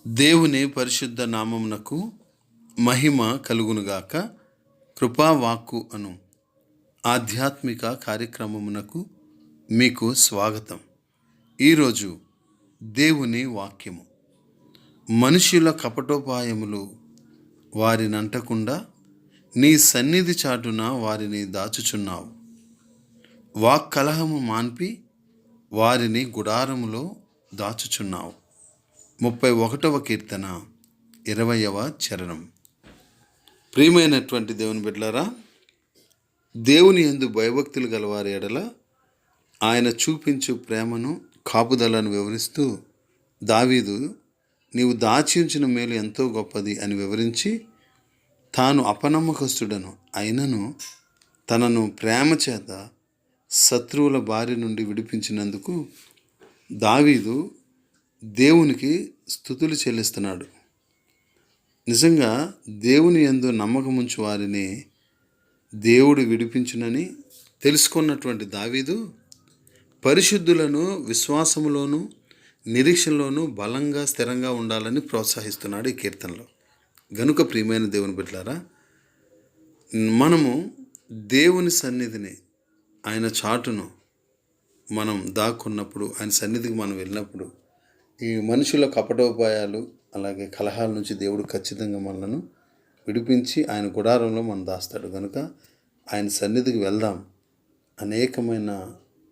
దేవుని పరిశుద్ధ నామమునకు మహిమ కలుగునుగాక. కృపావాక్కు అను ఆధ్యాత్మిక కార్యక్రమమునకు మీకు స్వాగతం. ఈరోజు దేవుని వాక్యము. మనుష్యుల కపటోపాయములు వారినంటకుండా నీ సన్నిధి చాటున వారిని దాచుచున్నావు. వాక్కలహము మాన్పి వారిని గుడారములో దాచుచున్నావు. 31వ కీర్తన 20వ చరణం. ప్రియమైనటువంటి దేవుని బిడ్డలారా, దేవుని యందు భయభక్తులు గలవారి ఎడల ఆయన చూపించు ప్రేమను కాపుదలను వివరిస్తూ దావీదు నీవు దాచి ఉంచిన మేలు ఎంతో గొప్పది అని వివరించి, తాను అపనమ్మకస్తుడను అయినను తనను ప్రేమ చేత శత్రువుల బారి నుండి విడిపించినందుకు దావీదు దేవునికి స్తుతులు చెల్లిస్తున్నాడు. నిజంగా దేవుని యందు నమ్మకముంచు వారిని దేవుడు విడిపించునని తెలుసుకున్నటువంటి దావీదు పరిశుద్ధులను విశ్వాసములోను నిరీక్షణలోను బలంగా స్థిరంగా ఉండాలని ప్రోత్సహిస్తున్నాడు ఈ కీర్తనలో. గనుక ప్రియమైన దేవుని బిడ్డలారా, మనము దేవుని సన్నిధిని, ఆయన చాటును మనం దాక్కున్నప్పుడు, ఆయన సన్నిధికి మనం వెళ్ళినప్పుడు ఈ మనుషుల కపటోపాయాలు అలాగే కలహాల నుంచి దేవుడు ఖచ్చితంగా మనలను విడిపించి ఆయన గుడారంలో మనం దాస్తాడు. కనుక ఆయన సన్నిధికి వెళ్దాం. అనేకమైన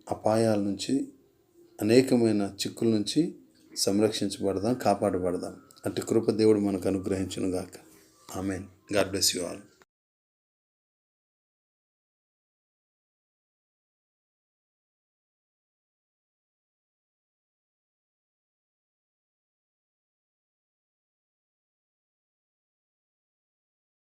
అపాయాల నుంచి, అనేకమైన చిక్కుల నుంచి సంరక్షించబడదాం, కాపాడబడదాం. అట్టి కృప దేవుడు మనకు అనుగ్రహించును గాక. Amen. God bless you all.